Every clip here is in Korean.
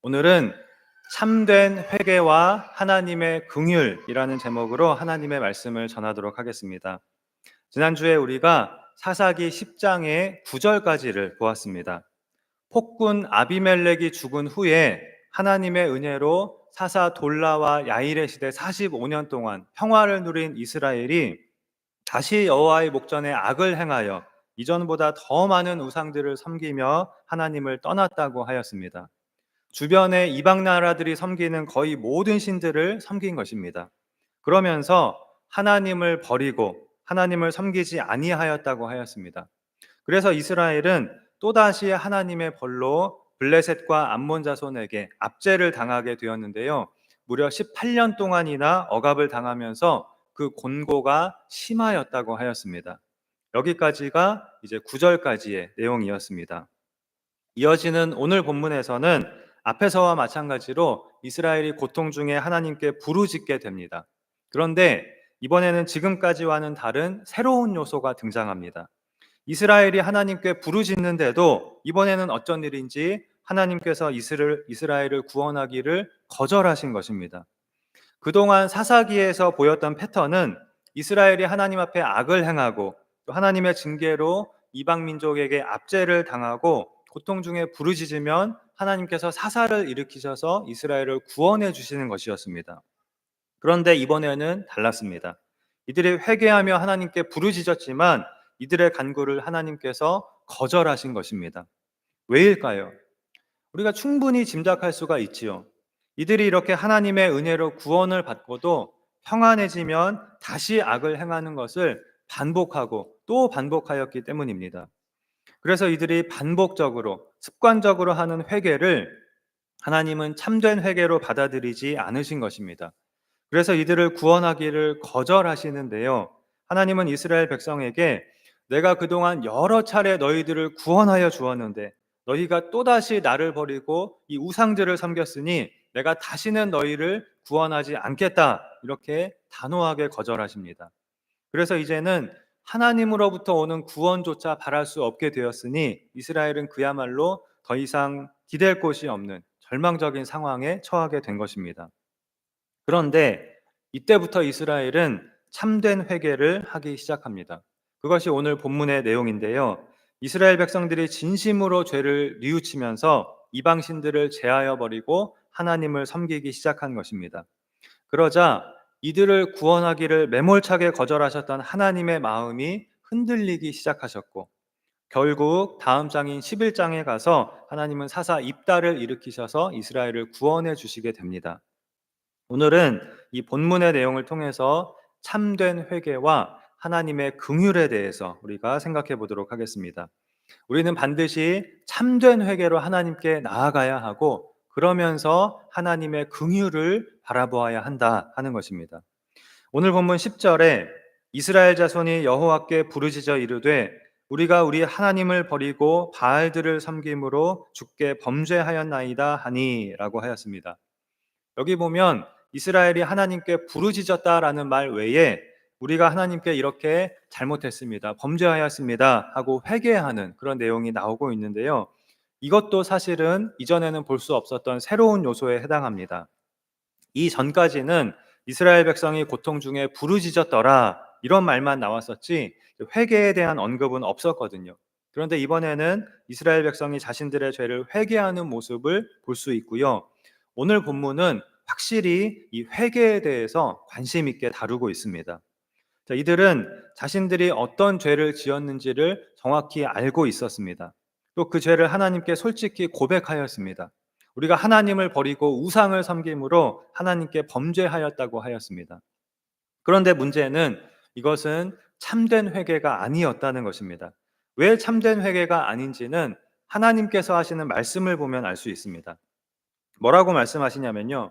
오늘은 참된 회개와 하나님의 긍휼이라는 제목으로 하나님의 말씀을 전하도록 하겠습니다. 지난주에 우리가 사사기 10장의 9절까지를 보았습니다. 폭군 아비멜렉이 죽은 후에 하나님의 은혜로 사사 돌라와 야일의 시대 45년 동안 평화를 누린 이스라엘이 다시 여호와의 목전에 악을 행하여 이전보다 더 많은 우상들을 섬기며 하나님을 떠났다고 하였습니다. 주변의 이방 나라들이 섬기는 거의 모든 신들을 섬긴 것입니다. 그러면서 하나님을 버리고 하나님을 섬기지 아니하였다고 하였습니다. 그래서 이스라엘은 또다시 하나님의 벌로 블레셋과 암몬 자손에게 압제를 당하게 되었는데요. 무려 18년 동안이나 억압을 당하면서 그 곤고가 심하였다고 하였습니다. 여기까지가 이제 9절까지의 내용이었습니다. 이어지는 오늘 본문에서는 앞에서와 마찬가지로 이스라엘이 고통 중에 하나님께 부르짖게 됩니다. 그런데 이번에는 지금까지와는 다른 새로운 요소가 등장합니다. 이스라엘이 하나님께 부르짖는데도 이번에는 어쩐 일인지 하나님께서 이스라엘을 구원하기를 거절하신 것입니다. 그동안 사사기에서 보였던 패턴은 이스라엘이 하나님 앞에 악을 행하고 또 하나님의 징계로 이방 민족에게 압제를 당하고 고통 중에 부르짖으면 하나님께서 사사를 일으키셔서 이스라엘을 구원해 주시는 것이었습니다. 그런데 이번에는 달랐습니다. 이들이 회개하며 하나님께 부르짖었지만 이들의 간구를 하나님께서 거절하신 것입니다. 왜일까요? 우리가 충분히 짐작할 수가 있지요. 이들이 이렇게 하나님의 은혜로 구원을 받고도 평안해지면 다시 악을 행하는 것을 반복하고 또 반복하였기 때문입니다. 그래서 이들이 반복적으로 습관적으로 하는 회개를 하나님은 참된 회개로 받아들이지 않으신 것입니다. 그래서 이들을 구원하기를 거절하시는데요. 하나님은 이스라엘 백성에게 내가 그동안 여러 차례 너희들을 구원하여 주었는데 너희가 또다시 나를 버리고 이 우상들을 섬겼으니 내가 다시는 너희를 구원하지 않겠다. 이렇게 단호하게 거절하십니다. 그래서 이제는 하나님으로부터 오는 구원조차 바랄 수 없게 되었으니 이스라엘은 그야말로 더 이상 기댈 곳이 없는 절망적인 상황에 처하게 된 것입니다. 그런데 이때부터 이스라엘은 참된 회개를 하기 시작합니다. 그것이 오늘 본문의 내용인데요. 이스라엘 백성들이 진심으로 죄를 뉘우치면서 이방 신들을 제하여 버리고 하나님을 섬기기 시작한 것입니다. 그러자 이들을 구원하기를 매몰차게 거절하셨던 하나님의 마음이 흔들리기 시작하셨고 결국 다음 장인 11장에 가서 하나님은 사사 입다를 일으키셔서 이스라엘을 구원해 주시게 됩니다. 오늘은 이 본문의 내용을 통해서 참된 회개와 하나님의 긍휼에 대해서 우리가 생각해 보도록 하겠습니다. 우리는 반드시 참된 회개로 하나님께 나아가야 하고 그러면서 하나님의 긍휼을 바라보아야 한다 하는 것입니다. 오늘 본문 10절에 이스라엘 자손이 여호와께 부르짖어 이르되 우리가 우리 하나님을 버리고 바알들을 섬김으로 주께 범죄하였나이다 하니라고 하였습니다. 여기 보면 이스라엘이 하나님께 부르짖었다라는 말 외에 우리가 하나님께 이렇게 잘못했습니다, 범죄하였습니다 하고 회개하는 그런 내용이 나오고 있는데요. 이것도 사실은 이전에는 볼 수 없었던 새로운 요소에 해당합니다. 이 전까지는 이스라엘 백성이 고통 중에 부르짖었더라 이런 말만 나왔었지 회개에 대한 언급은 없었거든요. 그런데 이번에는 이스라엘 백성이 자신들의 죄를 회개하는 모습을 볼 수 있고요. 오늘 본문은 확실히 이 회개에 대해서 관심 있게 다루고 있습니다. 자, 이들은 자신들이 어떤 죄를 지었는지를 정확히 알고 있었습니다. 또 그 죄를 하나님께 솔직히 고백하였습니다. 우리가 하나님을 버리고 우상을 섬김으로 하나님께 범죄하였다고 하였습니다. 그런데 문제는 이것은 참된 회개가 아니었다는 것입니다. 왜 참된 회개가 아닌지는 하나님께서 하시는 말씀을 보면 알 수 있습니다. 뭐라고 말씀하시냐면요.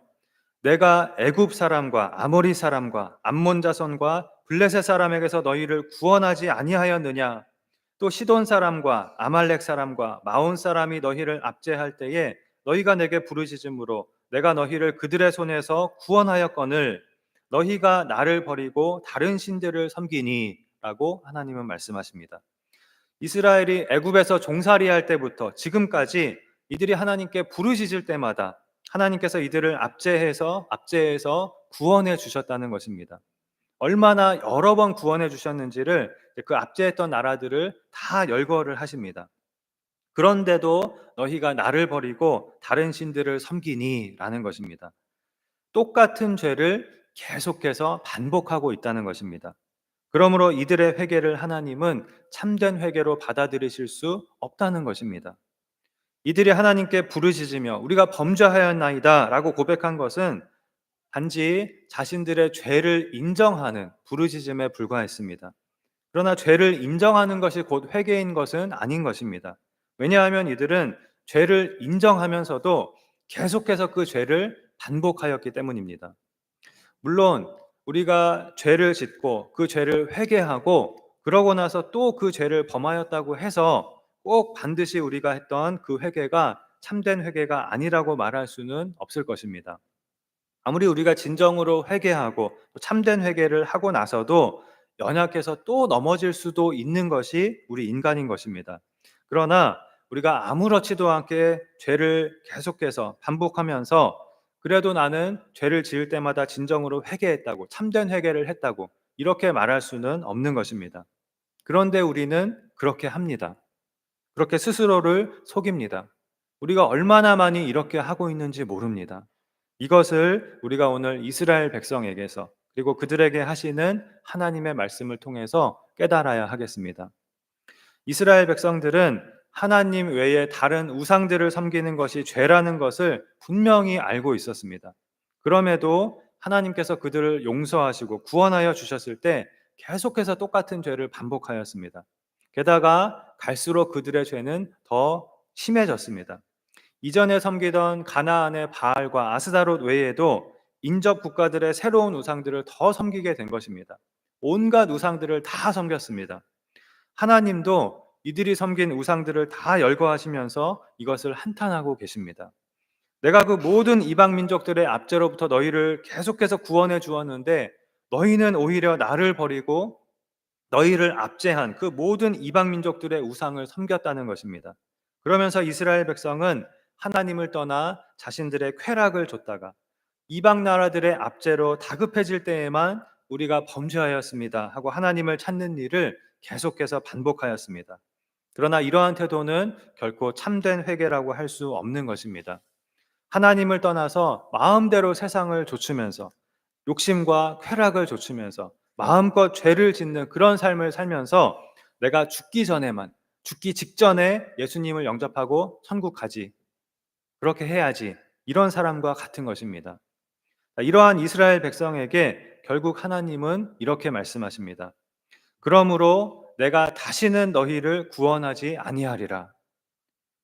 내가 애굽 사람과 아모리 사람과 암몬 자손과 블레셋 사람에게서 너희를 구원하지 아니하였느냐? 또 시돈 사람과 아말렉 사람과 마온 사람이 너희를 압제할 때에 너희가 내게 부르짖음으로 내가 너희를 그들의 손에서 구원하였거늘 너희가 나를 버리고 다른 신들을 섬기니라고 하나님은 말씀하십니다. 이스라엘이 애굽에서 종살이할 때부터 지금까지 이들이 하나님께 부르짖을 때마다 하나님께서 이들을 압제해서 구원해 주셨다는 것입니다. 얼마나 여러 번 구원해 주셨는지를 그 압제했던 나라들을 다 열거를 하십니다. 그런데도 너희가 나를 버리고 다른 신들을 섬기니라는 것입니다. 똑같은 죄를 계속해서 반복하고 있다는 것입니다. 그러므로 이들의 회개를 하나님은 참된 회개로 받아들이실 수 없다는 것입니다. 이들이 하나님께 부르짖으며 우리가 범죄하였나이다 라고 고백한 것은 단지 자신들의 죄를 인정하는 부르짖음에 불과했습니다. 그러나 죄를 인정하는 것이 곧 회개인 것은 아닌 것입니다. 왜냐하면 이들은 죄를 인정하면서도 계속해서 그 죄를 반복하였기 때문입니다. 물론 우리가 죄를 짓고 그 죄를 회개하고 그러고 나서 또 그 죄를 범하였다고 해서 꼭 반드시 우리가 했던 그 회개가 참된 회개가 아니라고 말할 수는 없을 것입니다. 아무리 우리가 진정으로 회개하고 또 참된 회개를 하고 나서도 연약해서 또 넘어질 수도 있는 것이 우리 인간인 것입니다. 그러나 우리가 아무렇지도 않게 죄를 계속해서 반복하면서 그래도 나는 죄를 지을 때마다 진정으로 회개했다고, 참된 회개를 했다고 이렇게 말할 수는 없는 것입니다. 그런데 우리는 그렇게 합니다. 그렇게 스스로를 속입니다. 우리가 얼마나 많이 이렇게 하고 있는지 모릅니다. 이것을 우리가 오늘 이스라엘 백성에게서 그리고 그들에게 하시는 하나님의 말씀을 통해서 깨달아야 하겠습니다. 이스라엘 백성들은 하나님 외에 다른 우상들을 섬기는 것이 죄라는 것을 분명히 알고 있었습니다. 그럼에도 하나님께서 그들을 용서하시고 구원하여 주셨을 때 계속해서 똑같은 죄를 반복하였습니다. 게다가 갈수록 그들의 죄는 더 심해졌습니다. 이전에 섬기던 가나안의 바알과 아스다롯 외에도 인접 국가들의 새로운 우상들을 더 섬기게 된 것입니다. 온갖 우상들을 다 섬겼습니다. 하나님도 이들이 섬긴 우상들을 다 열거하시면서 이것을 한탄하고 계십니다. 내가 그 모든 이방 민족들의 압제로부터 너희를 계속해서 구원해 주었는데 너희는 오히려 나를 버리고 너희를 압제한 그 모든 이방 민족들의 우상을 섬겼다는 것입니다. 그러면서 이스라엘 백성은 하나님을 떠나 자신들의 쾌락을 좇다가 이방 나라들의 압제로 다급해질 때에만 우리가 범죄하였습니다 하고 하나님을 찾는 일을 계속해서 반복하였습니다. 그러나 이러한 태도는 결코 참된 회개라고 할 수 없는 것입니다. 하나님을 떠나서 마음대로 세상을 좇으면서 욕심과 쾌락을 좇으면서 마음껏 죄를 짓는 그런 삶을 살면서 내가 죽기 직전에 예수님을 영접하고 천국 가지, 그렇게 해야지, 이런 사람과 같은 것입니다. 이러한 이스라엘 백성에게 결국 하나님은 이렇게 말씀하십니다. 그러므로 내가 다시는 너희를 구원하지 아니하리라.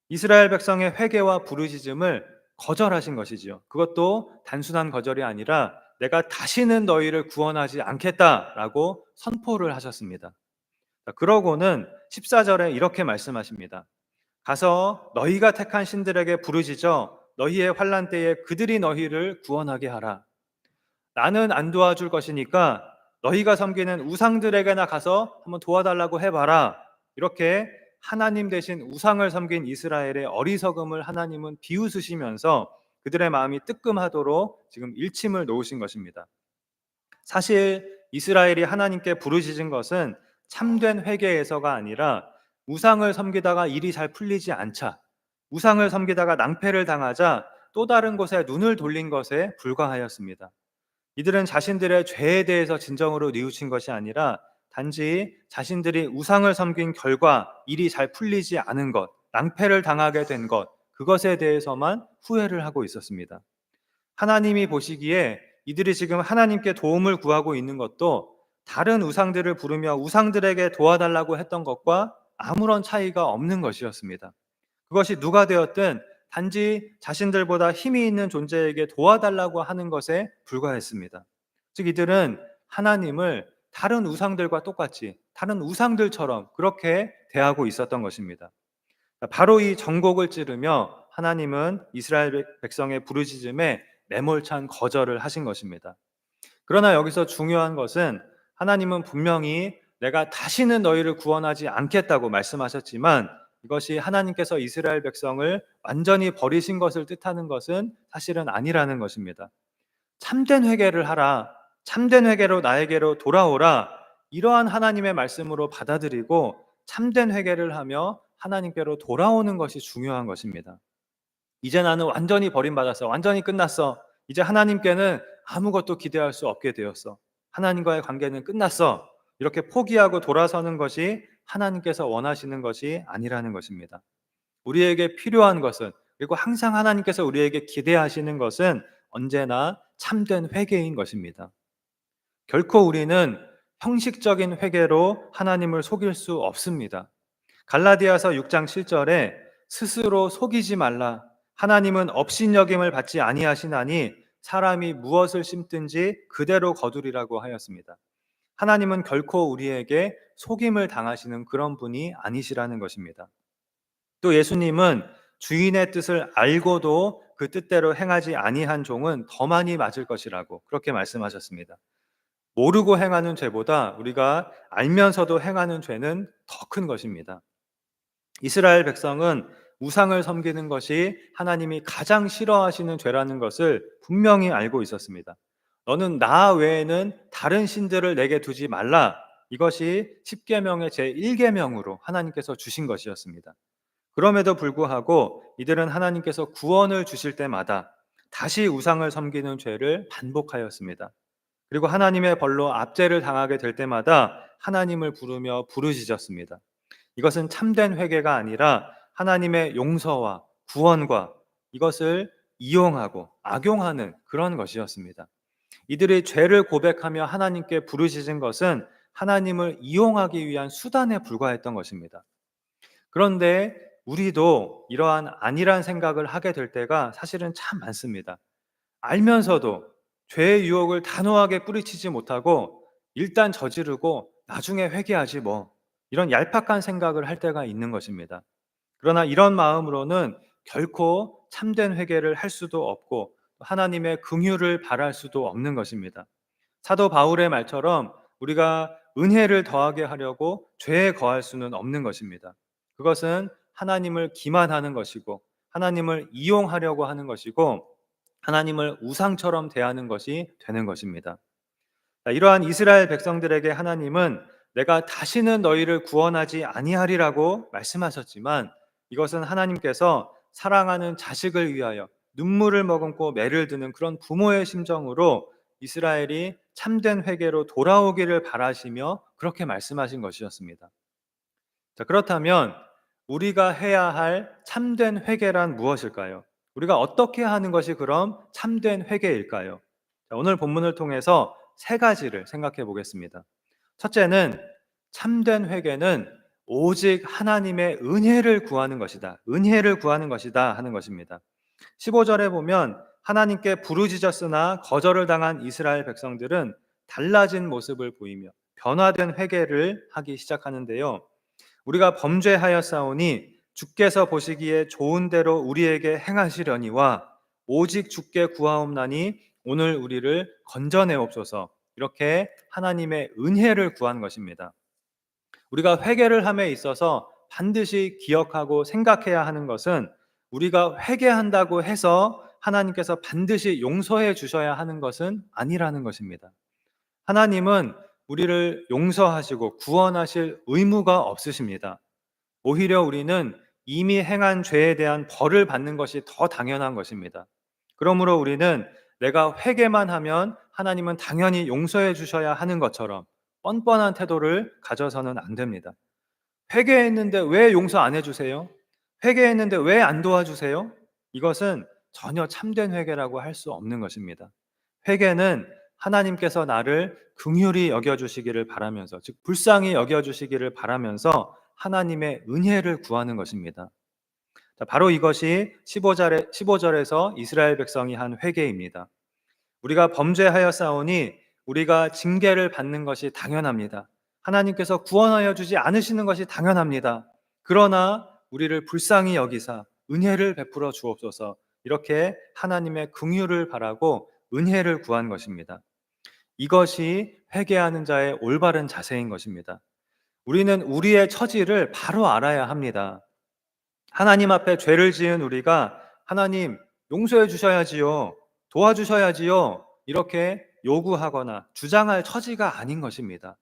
이스라엘 백성의 회개와 부르짖음을 거절하신 것이지요. 그것도 단순한 거절이 아니라 내가 다시는 너희를 구원하지 않겠다라고 선포를 하셨습니다. 그러고는 14절에 이렇게 말씀하십니다. 가서 너희가 택한 신들에게 부르짖어 너희의 환난 때에 그들이 너희를 구원하게 하라. 나는 안 도와줄 것이니까 너희가 섬기는 우상들에게나 가서 한번 도와달라고 해봐라. 이렇게 하나님 대신 우상을 섬긴 이스라엘의 어리석음을 하나님은 비웃으시면서 그들의 마음이 뜨끔하도록 지금 일침을 놓으신 것입니다. 사실 이스라엘이 하나님께 부르짖은 것은 참된 회개에서가 아니라 우상을 섬기다가 일이 잘 풀리지 않자, 우상을 섬기다가 낭패를 당하자 또 다른 곳에 눈을 돌린 것에 불과하였습니다. 이들은 자신들의 죄에 대해서 진정으로 뉘우친 것이 아니라 단지 자신들이 우상을 섬긴 결과 일이 잘 풀리지 않은 것, 낭패를 당하게 된 것, 그것에 대해서만 후회를 하고 있었습니다. 하나님이 보시기에 이들이 지금 하나님께 도움을 구하고 있는 것도 다른 우상들을 부르며 우상들에게 도와달라고 했던 것과 아무런 차이가 없는 것이었습니다. 그것이 누가 되었든 단지 자신들보다 힘이 있는 존재에게 도와달라고 하는 것에 불과했습니다. 즉 이들은 하나님을 다른 우상들과 똑같이 다른 우상들처럼 그렇게 대하고 있었던 것입니다. 바로 이 정곡을 찌르며 하나님은 이스라엘 백성의 부르짖음에 매몰찬 거절을 하신 것입니다. 그러나 여기서 중요한 것은 하나님은 분명히 내가 다시는 너희를 구원하지 않겠다고 말씀하셨지만 이것이 하나님께서 이스라엘 백성을 완전히 버리신 것을 뜻하는 것은 사실은 아니라는 것입니다. 참된 회개를 하라. 참된 회개로 나에게로 돌아오라. 이러한 하나님의 말씀으로 받아들이고 참된 회개를 하며 하나님께로 돌아오는 것이 중요한 것입니다. 이제 나는 완전히 버림받았어. 완전히 끝났어. 이제 하나님께는 아무것도 기대할 수 없게 되었어. 하나님과의 관계는 끝났어. 이렇게 포기하고 돌아서는 것이 하나님께서 원하시는 것이 아니라는 것입니다. 우리에게 필요한 것은, 그리고 항상 하나님께서 우리에게 기대하시는 것은 언제나 참된 회개인 것입니다. 결코 우리는 형식적인 회개로 하나님을 속일 수 없습니다. 갈라디아서 6장 7절에 스스로 속이지 말라. 하나님은 업신여김을 받지 아니하시나니 사람이 무엇을 심든지 그대로 거두리라고 하였습니다. 하나님은 결코 우리에게 속임을 당하시는 그런 분이 아니시라는 것입니다. 또 예수님은 주인의 뜻을 알고도 그 뜻대로 행하지 아니한 종은 더 많이 맞을 것이라고 그렇게 말씀하셨습니다. 모르고 행하는 죄보다 우리가 알면서도 행하는 죄는 더 큰 것입니다. 이스라엘 백성은 우상을 섬기는 것이 하나님이 가장 싫어하시는 죄라는 것을 분명히 알고 있었습니다. 너는 나 외에는 다른 신들을 내게 두지 말라. 이것이 10계명의 제1계명으로 하나님께서 주신 것이었습니다. 그럼에도 불구하고 이들은 하나님께서 구원을 주실 때마다 다시 우상을 섬기는 죄를 반복하였습니다. 그리고 하나님의 벌로 압제를 당하게 될 때마다 하나님을 부르며 부르짖었습니다. 이것은 참된 회개가 아니라 하나님의 용서와 구원과 이것을 이용하고 악용하는 그런 것이었습니다. 이들이 죄를 고백하며 하나님께 부르짖은 것은 하나님을 이용하기 위한 수단에 불과했던 것입니다. 그런데 우리도 이러한 아니란 생각을 하게 될 때가 사실은 참 많습니다. 알면서도 죄의 유혹을 단호하게 뿌리치지 못하고 일단 저지르고 나중에 회개하지 뭐, 이런 얄팍한 생각을 할 때가 있는 것입니다. 그러나 이런 마음으로는 결코 참된 회개를 할 수도 없고 하나님의 긍휼을 바랄 수도 없는 것입니다. 사도 바울의 말처럼 우리가 은혜를 더하게 하려고 죄에 거할 수는 없는 것입니다. 그것은 하나님을 기만하는 것이고 하나님을 이용하려고 하는 것이고 하나님을 우상처럼 대하는 것이 되는 것입니다. 이러한 이스라엘 백성들에게 하나님은 내가 다시는 너희를 구원하지 아니하리라고 말씀하셨지만 이것은 하나님께서 사랑하는 자식을 위하여 눈물을 머금고 매를 드는 그런 부모의 심정으로 이스라엘이 참된 회개로 돌아오기를 바라시며 그렇게 말씀하신 것이었습니다. 자, 그렇다면 우리가 해야 할 참된 회개란 무엇일까요? 우리가 어떻게 하는 것이 그럼 참된 회개일까요? 자, 오늘 본문을 통해서 세 가지를 생각해 보겠습니다. 첫째는 참된 회개는 오직 하나님의 은혜를 구하는 것이다. 은혜를 구하는 것이다 하는 것입니다. 15절에 보면 하나님께 부르짖었으나 거절을 당한 이스라엘 백성들은 달라진 모습을 보이며 변화된 회개를 하기 시작하는데요. 우리가 범죄하였사오니 주께서 보시기에 좋은 대로 우리에게 행하시려니와 오직 주께 구하옵나니 오늘 우리를 건져내옵소서. 이렇게 하나님의 은혜를 구한 것입니다. 우리가 회개를 함에 있어서 반드시 기억하고 생각해야 하는 것은 우리가 회개한다고 해서 하나님께서 반드시 용서해 주셔야 하는 것은 아니라는 것입니다. 하나님은 우리를 용서하시고 구원하실 의무가 없으십니다. 오히려 우리는 이미 행한 죄에 대한 벌을 받는 것이 더 당연한 것입니다. 그러므로 우리는 내가 회개만 하면 하나님은 당연히 용서해 주셔야 하는 것처럼 뻔뻔한 태도를 가져서는 안 됩니다. 회개했는데 왜 용서 안 해주세요? 회개했는데 왜 안 도와주세요? 이것은 전혀 참된 회개라고 할 수 없는 것입니다. 회개는 하나님께서 나를 긍휼히 여겨주시기를 바라면서, 즉 불쌍히 여겨주시기를 바라면서 하나님의 은혜를 구하는 것입니다. 자, 바로 이것이 15절에서 이스라엘 백성이 한 회개입니다. 우리가 범죄하였사오니 우리가 징계를 받는 것이 당연합니다. 하나님께서 구원하여 주지 않으시는 것이 당연합니다. 그러나 우리를 불쌍히 여기사 은혜를 베풀어 주옵소서. 이렇게 하나님의 긍휼을 바라고 은혜를 구한 것입니다. 이것이 회개하는 자의 올바른 자세인 것입니다. 우리는 우리의 처지를 바로 알아야 합니다. 하나님 앞에 죄를 지은 우리가 하나님 용서해 주셔야지요. 도와주셔야지요. 이렇게 요구하거나 주장할 처지가 아닌 것입니다.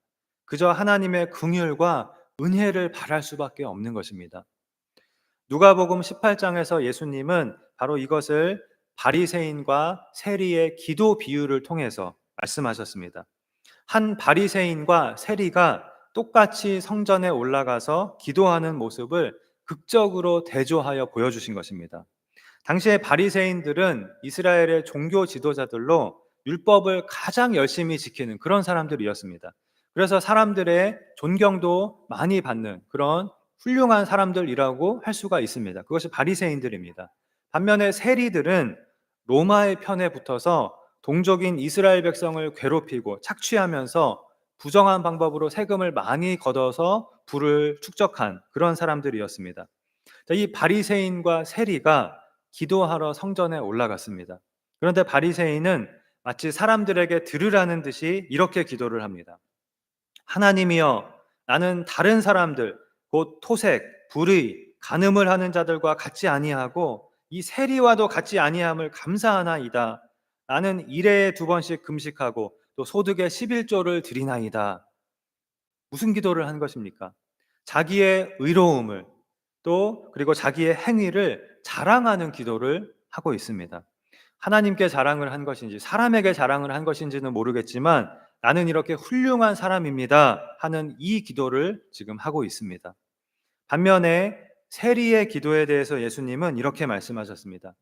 그저 하나님의 긍휼과 은혜를 바랄 수밖에 없는 것입니다. 누가복음 18장에서 예수님은 바로 이것을 바리새인과 세리의 기도 비유를 통해서 말씀하셨습니다. 한 바리새인과 세리가 똑같이 성전에 올라가서 기도하는 모습을 극적으로 대조하여 보여주신 것입니다. 당시에 바리새인들은 이스라엘의 종교 지도자들로 율법을 가장 열심히 지키는 그런 사람들이었습니다. 그래서 사람들의 존경도 많이 받는 그런 훌륭한 사람들이라고 할 수가 있습니다. 그것이 바리새인들입니다. 반면에 세리들은 로마의 편에 붙어서 동족인 이스라엘 백성을 괴롭히고 착취하면서 부정한 방법으로 세금을 많이 걷어서 부를 축적한 그런 사람들이었습니다. 이 바리새인과 세리가 기도하러 성전에 올라갔습니다. 그런데 바리새인은 마치 사람들에게 들으라는 듯이 이렇게 기도를 합니다. 하나님이여, 나는 다른 사람들, 곧 토색, 불의, 간음을 하는 자들과 같이 아니하고 이 세리와도 같이 아니함을 감사하나이다. 나는 일해에 2번씩 금식하고 또 소득의 11조를 드리나이다. 무슨 기도를 한 것입니까? 자기의 의로움을 또 그리고 자기의 행위를 자랑하는 기도를 하고 있습니다. 하나님께 자랑을 한 것인지 사람에게 자랑을 한 것인지는 모르겠지만 나는 이렇게 훌륭한 사람입니다 하는 이 기도를 지금 하고 있습니다. 반면에 세리의 기도에 대해서 예수님은 이렇게 말씀하셨습니다.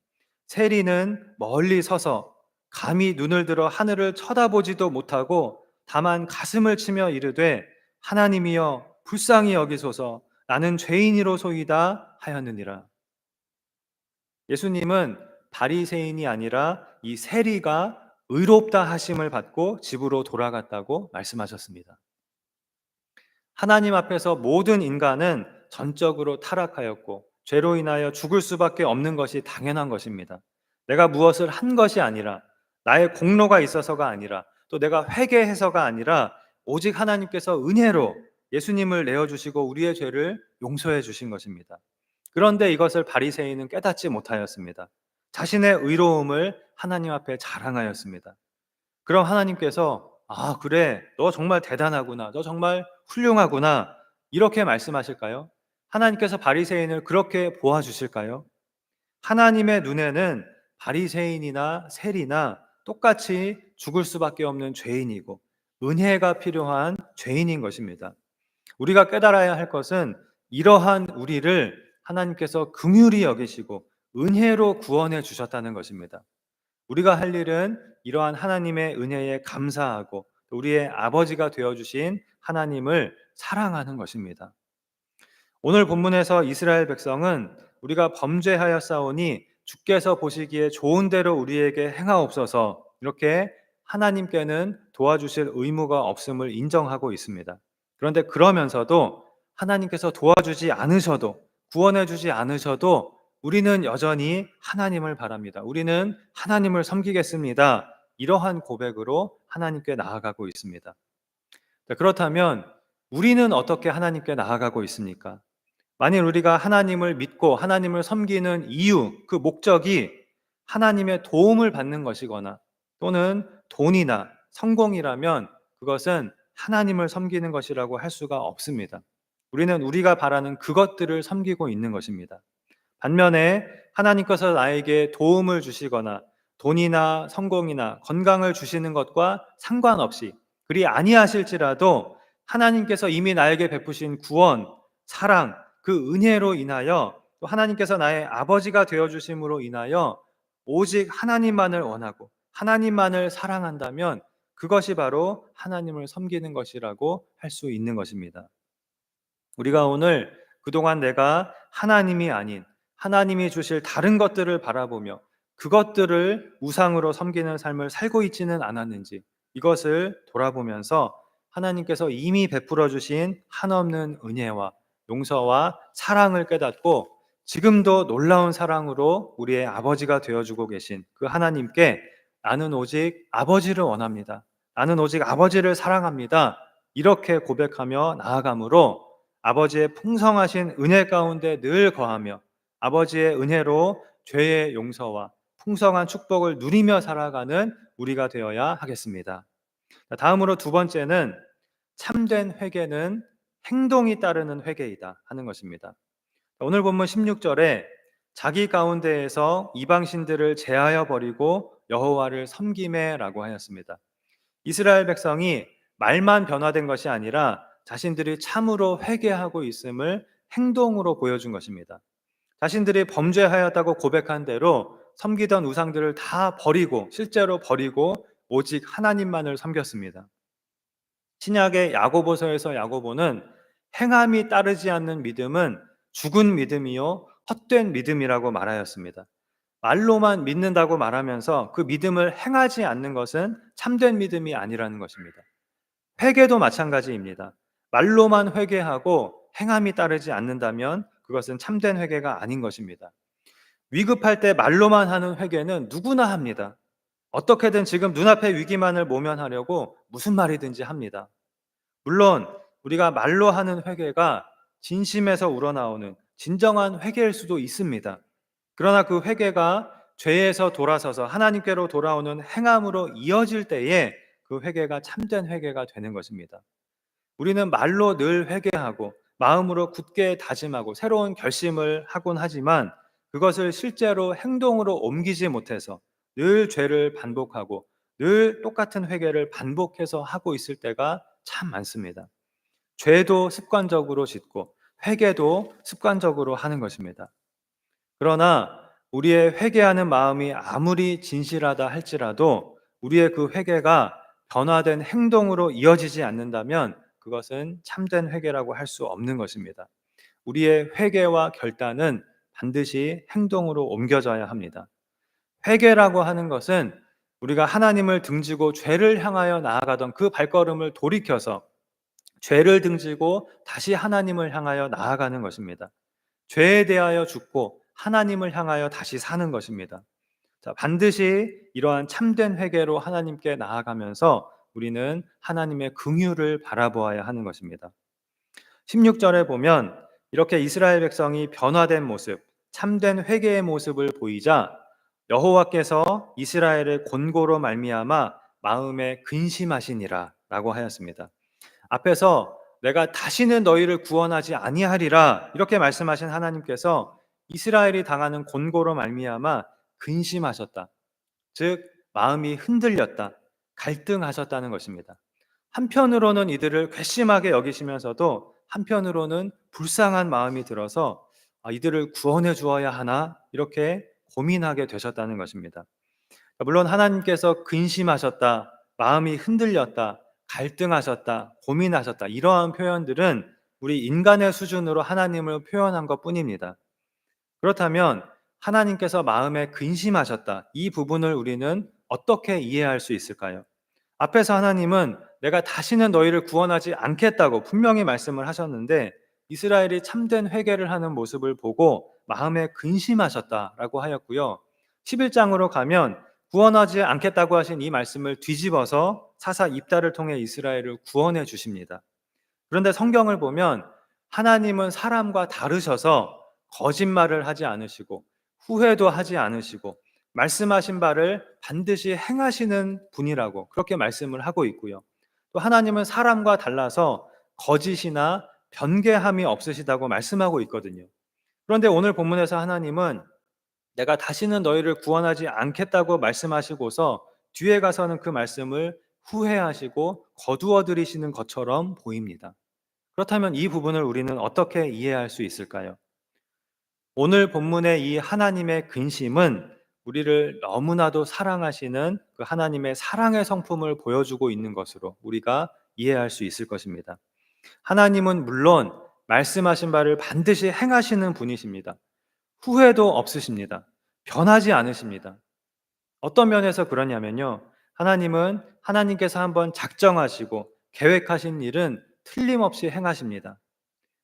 세리는 멀리 서서 감히 눈을 들어 하늘을 쳐다보지도 못하고 다만 가슴을 치며 이르되 하나님이여 불쌍히 여기소서 나는 죄인이로소이다 하였느니라. 예수님은 바리새인이 아니라 이 세리가 의롭다 하심을 받고 집으로 돌아갔다고 말씀하셨습니다. 하나님 앞에서 모든 인간은 전적으로 타락하였고 죄로 인하여 죽을 수밖에 없는 것이 당연한 것입니다. 내가 무엇을 한 것이 아니라 나의 공로가 있어서가 아니라 또 내가 회개해서가 아니라 오직 하나님께서 은혜로 예수님을 내어주시고 우리의 죄를 용서해 주신 것입니다. 그런데 이것을 바리새인은 깨닫지 못하였습니다. 자신의 의로움을 하나님 앞에 자랑하였습니다. 그럼 하나님께서 아, 그래. 너 정말 대단하구나. 너 정말 훌륭하구나. 이렇게 말씀하실까요? 하나님께서 바리새인을 그렇게 보아 주실까요? 하나님의 눈에는 바리새인이나 세리나 똑같이 죽을 수밖에 없는 죄인이고 은혜가 필요한 죄인인 것입니다. 우리가 깨달아야 할 것은 이러한 우리를 하나님께서 긍휼히 여기시고 은혜로 구원해 주셨다는 것입니다. 우리가 할 일은 이러한 하나님의 은혜에 감사하고 우리의 아버지가 되어주신 하나님을 사랑하는 것입니다. 오늘 본문에서 이스라엘 백성은 우리가 범죄하였사오니 주께서 보시기에 좋은 대로 우리에게 행하옵소서 이렇게 하나님께는 도와주실 의무가 없음을 인정하고 있습니다. 그런데 그러면서도 하나님께서 도와주지 않으셔도 구원해 주지 않으셔도 우리는 여전히 하나님을 바랍니다. 우리는 하나님을 섬기겠습니다. 이러한 고백으로 하나님께 나아가고 있습니다. 그렇다면 우리는 어떻게 하나님께 나아가고 있습니까? 만일 우리가 하나님을 믿고 하나님을 섬기는 이유, 그 목적이 하나님의 도움을 받는 것이거나 또는 돈이나 성공이라면 그것은 하나님을 섬기는 것이라고 할 수가 없습니다. 우리는 우리가 바라는 그것들을 섬기고 있는 것입니다. 반면에 하나님께서 나에게 도움을 주시거나 돈이나 성공이나 건강을 주시는 것과 상관없이 그리 아니하실지라도 하나님께서 이미 나에게 베푸신 구원, 사랑, 그 은혜로 인하여 또 하나님께서 나의 아버지가 되어주심으로 인하여 오직 하나님만을 원하고 하나님만을 사랑한다면 그것이 바로 하나님을 섬기는 것이라고 할 수 있는 것입니다. 우리가 오늘 그동안 내가 하나님이 아닌 하나님이 주실 다른 것들을 바라보며 그것들을 우상으로 섬기는 삶을 살고 있지는 않았는지 이것을 돌아보면서 하나님께서 이미 베풀어 주신 한없는 은혜와 용서와 사랑을 깨닫고 지금도 놀라운 사랑으로 우리의 아버지가 되어주고 계신 그 하나님께 나는 오직 아버지를 원합니다. 나는 오직 아버지를 사랑합니다. 이렇게 고백하며 나아감으로 아버지의 풍성하신 은혜 가운데 늘 거하며 아버지의 은혜로 죄의 용서와 풍성한 축복을 누리며 살아가는 우리가 되어야 하겠습니다. 다음으로 두 번째는 참된 회개는 행동이 따르는 회개이다 하는 것입니다. 오늘 본문 16절에 자기 가운데에서 이방신들을 제하여 버리고 여호와를 섬기매라고 하였습니다. 이스라엘 백성이 말만 변화된 것이 아니라 자신들이 참으로 회개하고 있음을 행동으로 보여준 것입니다. 자신들이 범죄하였다고 고백한 대로 섬기던 우상들을 다 버리고 실제로 버리고 오직 하나님만을 섬겼습니다. 신약의 야고보서에서 야고보는 행함이 따르지 않는 믿음은 죽은 믿음이요 헛된 믿음이라고 말하였습니다. 말로만 믿는다고 말하면서 그 믿음을 행하지 않는 것은 참된 믿음이 아니라는 것입니다. 회개도 마찬가지입니다. 말로만 회개하고 행함이 따르지 않는다면 그것은 참된 회개가 아닌 것입니다. 위급할 때 말로만 하는 회개는 누구나 합니다. 어떻게든 지금 눈앞의 위기만을 모면하려고 무슨 말이든지 합니다. 물론 우리가 말로 하는 회개가 진심에서 우러나오는 진정한 회개일 수도 있습니다. 그러나 그 회개가 죄에서 돌아서서 하나님께로 돌아오는 행함으로 이어질 때에 그 회개가 참된 회개가 되는 것입니다. 우리는 말로 늘 회개하고 마음으로 굳게 다짐하고 새로운 결심을 하곤 하지만 그것을 실제로 행동으로 옮기지 못해서 늘 죄를 반복하고 늘 똑같은 회개를 반복해서 하고 있을 때가 참 많습니다. 죄도 습관적으로 짓고 회개도 습관적으로 하는 것입니다. 그러나 우리의 회개하는 마음이 아무리 진실하다 할지라도 우리의 그 회개가 변화된 행동으로 이어지지 않는다면 그것은 참된 회개라고 할 수 없는 것입니다. 우리의 회개와 결단은 반드시 행동으로 옮겨져야 합니다. 회개라고 하는 것은 우리가 하나님을 등지고 죄를 향하여 나아가던 그 발걸음을 돌이켜서 죄를 등지고 다시 하나님을 향하여 나아가는 것입니다. 죄에 대하여 죽고 하나님을 향하여 다시 사는 것입니다. 자, 반드시 이러한 참된 회개로 하나님께 나아가면서 우리는 하나님의 긍휼을 바라보아야 하는 것입니다. 16절에 보면 이렇게 이스라엘 백성이 변화된 모습, 참된 회개의 모습을 보이자 여호와께서 이스라엘의 곤고로 말미암아 마음에 근심하시니라 라고 하였습니다. 앞에서 내가 다시는 너희를 구원하지 아니하리라 이렇게 말씀하신 하나님께서 이스라엘이 당하는 곤고로 말미암아 근심하셨다. 즉 마음이 흔들렸다. 갈등하셨다는 것입니다. 한편으로는 이들을 괘씸하게 여기시면서도 한편으로는 불쌍한 마음이 들어서 이들을 구원해 주어야 하나 이렇게 고민하게 되셨다는 것입니다. 물론 하나님께서 근심하셨다, 마음이 흔들렸다, 갈등하셨다, 고민하셨다 이러한 표현들은 우리 인간의 수준으로 하나님을 표현한 것 뿐입니다. 그렇다면 하나님께서 마음에 근심하셨다 이 부분을 우리는 어떻게 이해할 수 있을까요? 앞에서 하나님은 내가 다시는 너희를 구원하지 않겠다고 분명히 말씀을 하셨는데 이스라엘이 참된 회개를 하는 모습을 보고 마음에 근심하셨다라고 하였고요. 11장으로 가면 구원하지 않겠다고 하신 이 말씀을 뒤집어서 사사 입다를 통해 이스라엘을 구원해 주십니다. 그런데 성경을 보면 하나님은 사람과 다르셔서 거짓말을 하지 않으시고 후회도 하지 않으시고 말씀하신 바를 반드시 행하시는 분이라고 그렇게 말씀을 하고 있고요. 또 하나님은 사람과 달라서 거짓이나 변개함이 없으시다고 말씀하고 있거든요. 그런데 오늘 본문에서 하나님은 내가 다시는 너희를 구원하지 않겠다고 말씀하시고서 뒤에 가서는 그 말씀을 후회하시고 거두어 들이시는 것처럼 보입니다. 그렇다면 이 부분을 우리는 어떻게 이해할 수 있을까요? 오늘 본문의 이 하나님의 근심은 우리를 너무나도 사랑하시는 그 하나님의 사랑의 성품을 보여주고 있는 것으로 우리가 이해할 수 있을 것입니다. 하나님은 물론 말씀하신 바를 반드시 행하시는 분이십니다. 후회도 없으십니다. 변하지 않으십니다. 어떤 면에서 그러냐면요. 하나님은 하나님께서 한번 작정하시고 계획하신 일은 틀림없이 행하십니다.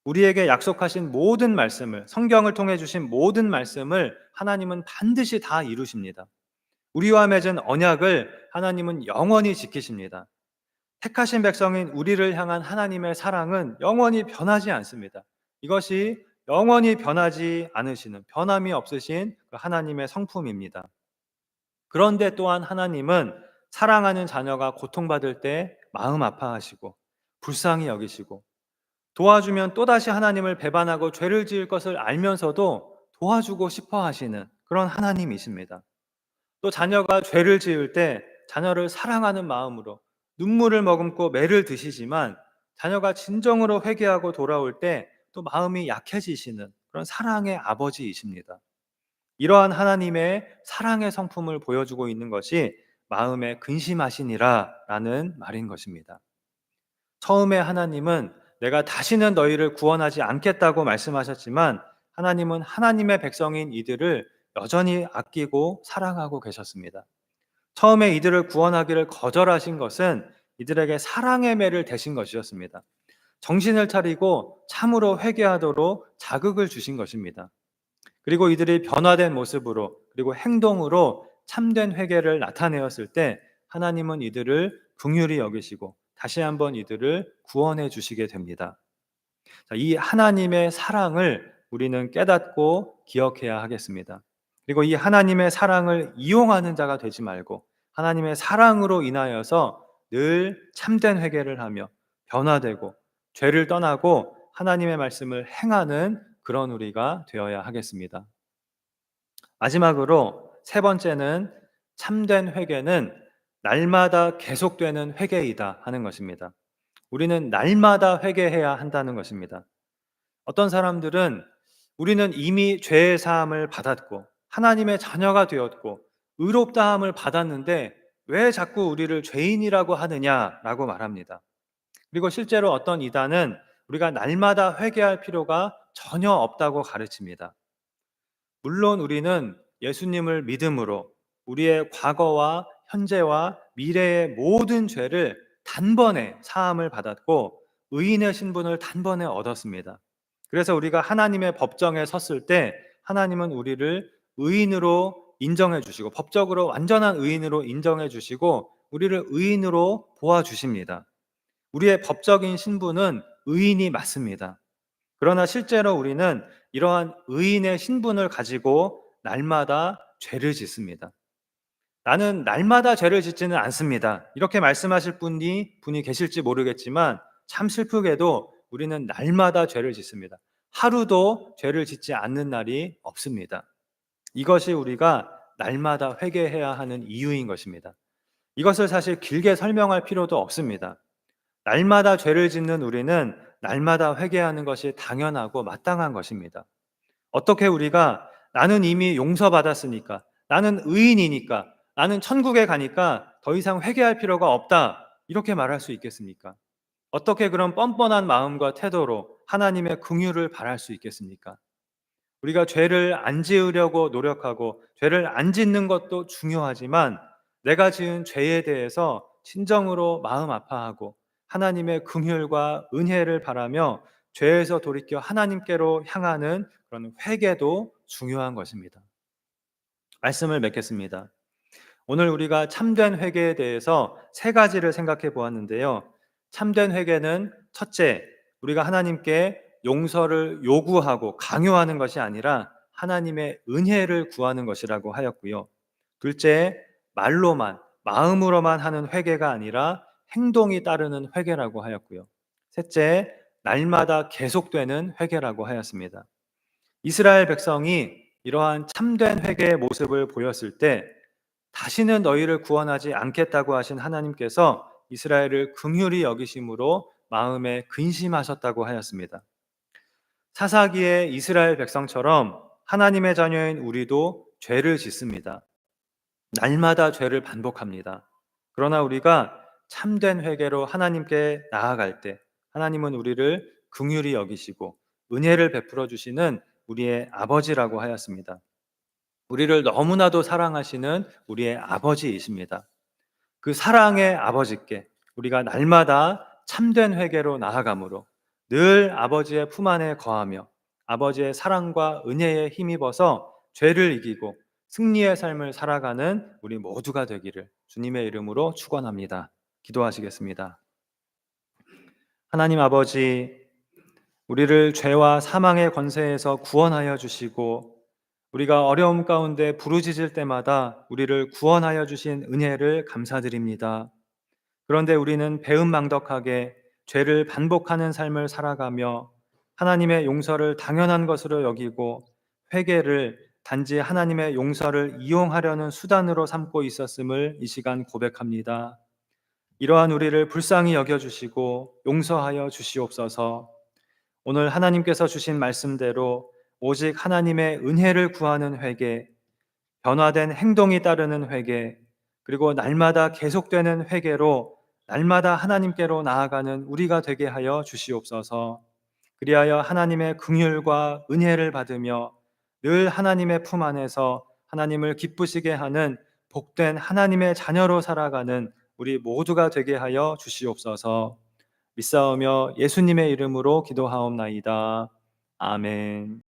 우리에게 약속하신 모든 말씀을, 성경을 통해 주신 모든 말씀을 하나님은 반드시 다 이루십니다. 우리와 맺은 언약을 하나님은 영원히 지키십니다. 택하신 백성인 우리를 향한 하나님의 사랑은 영원히 변하지 않습니다. 이것이 영원히 변하지 않으시는, 변함이 없으신 그 하나님의 성품입니다. 그런데 또한 하나님은 사랑하는 자녀가 고통받을 때 마음 아파하시고 불쌍히 여기시고, 도와주면 또다시 하나님을 배반하고 죄를 지을 것을 알면서도 도와주고 싶어 하시는 그런 하나님이십니다. 또 자녀가 죄를 지을 때 자녀를 사랑하는 마음으로 눈물을 머금고 매를 드시지만, 자녀가 진정으로 회개하고 돌아올 때 또 마음이 약해지시는 그런 사랑의 아버지이십니다. 이러한 하나님의 사랑의 성품을 보여주고 있는 것이 마음에 근심하시니라 라는 말인 것입니다. 처음에 하나님은 내가 다시는 너희를 구원하지 않겠다고 말씀하셨지만, 하나님은 하나님의 백성인 이들을 여전히 아끼고 사랑하고 계셨습니다. 처음에 이들을 구원하기를 거절하신 것은 이들에게 사랑의 매를 대신 것이었습니다. 정신을 차리고 참으로 회개하도록 자극을 주신 것입니다. 그리고 이들이 변화된 모습으로, 그리고 행동으로 참된 회개를 나타내었을 때 하나님은 이들을 긍휼히 여기시고 다시 한번 이들을 구원해 주시게 됩니다. 이 하나님의 사랑을 우리는 깨닫고 기억해야 하겠습니다. 그리고 이 하나님의 사랑을 이용하는 자가 되지 말고, 하나님의 사랑으로 인하여서 늘 참된 회개를 하며 변화되고 죄를 떠나고 하나님의 말씀을 행하는 그런 우리가 되어야 하겠습니다. 마지막으로 세 번째는, 참된 회개는 날마다 계속되는 회개이다 하는 것입니다. 우리는 날마다 회개해야 한다는 것입니다. 어떤 사람들은 우리는 이미 죄의 사함을 받았고 하나님의 자녀가 되었고 의롭다함을 받았는데 왜 자꾸 우리를 죄인이라고 하느냐라고 말합니다. 그리고 실제로 어떤 이단은 우리가 날마다 회개할 필요가 전혀 없다고 가르칩니다. 물론 우리는 예수님을 믿음으로 우리의 과거와 현재와 미래의 모든 죄를 단번에 사함을 받았고 의인의 신분을 단번에 얻었습니다. 그래서 우리가 하나님의 법정에 섰을 때 하나님은 우리를 의인으로 인정해 주시고, 법적으로 완전한 의인으로 인정해 주시고 우리를 의인으로 보아 주십니다. 우리의 법적인 신분은 의인이 맞습니다. 그러나 실제로 우리는 이러한 의인의 신분을 가지고 날마다 죄를 짓습니다. 나는 날마다 죄를 짓지는 않습니다. 이렇게 말씀하실 분이 계실지 모르겠지만, 참 슬프게도 우리는 날마다 죄를 짓습니다. 하루도 죄를 짓지 않는 날이 없습니다. 이것이 우리가 날마다 회개해야 하는 이유인 것입니다. 이것을 사실 길게 설명할 필요도 없습니다. 날마다 죄를 짓는 우리는 날마다 회개하는 것이 당연하고 마땅한 것입니다. 어떻게 우리가 나는 이미 용서받았으니까, 나는 의인이니까, 나는 천국에 가니까 더 이상 회개할 필요가 없다, 이렇게 말할 수 있겠습니까? 어떻게 그런 뻔뻔한 마음과 태도로 하나님의 긍휼을 바랄 수 있겠습니까? 우리가 죄를 안 지으려고 노력하고 죄를 안 짓는 것도 중요하지만, 내가 지은 죄에 대해서 진정으로 마음 아파하고 하나님의 긍휼과 은혜를 바라며 죄에서 돌이켜 하나님께로 향하는 그런 회개도 중요한 것입니다. 말씀을 맺겠습니다. 오늘 우리가 참된 회개에 대해서 세 가지를 생각해 보았는데요. 참된 회개는 첫째, 우리가 하나님께 용서를 요구하고 강요하는 것이 아니라 하나님의 은혜를 구하는 것이라고 하였고요. 둘째, 말로만, 마음으로만 하는 회개가 아니라 행동이 따르는 회개라고 하였고요. 셋째, 날마다 계속되는 회개라고 하였습니다. 이스라엘 백성이 이러한 참된 회개의 모습을 보였을 때 다시는 너희를 구원하지 않겠다고 하신 하나님께서 이스라엘을 긍휼히 여기심으로 마음에 근심하셨다고 하였습니다. 사사기의 이스라엘 백성처럼 하나님의 자녀인 우리도 죄를 짓습니다. 날마다 죄를 반복합니다. 그러나 우리가 참된 회개로 하나님께 나아갈 때 하나님은 우리를 긍휼히 여기시고 은혜를 베풀어 주시는 우리의 아버지라고 하였습니다. 우리를 너무나도 사랑하시는 우리의 아버지이십니다. 그 사랑의 아버지께 우리가 날마다 참된 회개로 나아가므로 늘 아버지의 품 안에 거하며 아버지의 사랑과 은혜에 힘입어서 죄를 이기고 승리의 삶을 살아가는 우리 모두가 되기를 주님의 이름으로 축원합니다. 기도하시겠습니다. 하나님 아버지, 우리를 죄와 사망의 권세에서 구원하여 주시고 우리가 어려움 가운데 부르짖을 때마다 우리를 구원하여 주신 은혜를 감사드립니다. 그런데 우리는 배은망덕하게 죄를 반복하는 삶을 살아가며 하나님의 용서를 당연한 것으로 여기고 회개를 단지 하나님의 용서를 이용하려는 수단으로 삼고 있었음을 이 시간 고백합니다. 이러한 우리를 불쌍히 여겨주시고 용서하여 주시옵소서. 오늘 하나님께서 주신 말씀대로 오직 하나님의 은혜를 구하는 회개, 변화된 행동이 따르는 회개, 그리고 날마다 계속되는 회개로 날마다 하나님께로 나아가는 우리가 되게 하여 주시옵소서. 그리하여 하나님의 긍휼과 은혜를 받으며 늘 하나님의 품 안에서 하나님을 기쁘시게 하는 복된 하나님의 자녀로 살아가는 우리 모두가 되게 하여 주시옵소서. 믿사오며 예수님의 이름으로 기도하옵나이다. 아멘.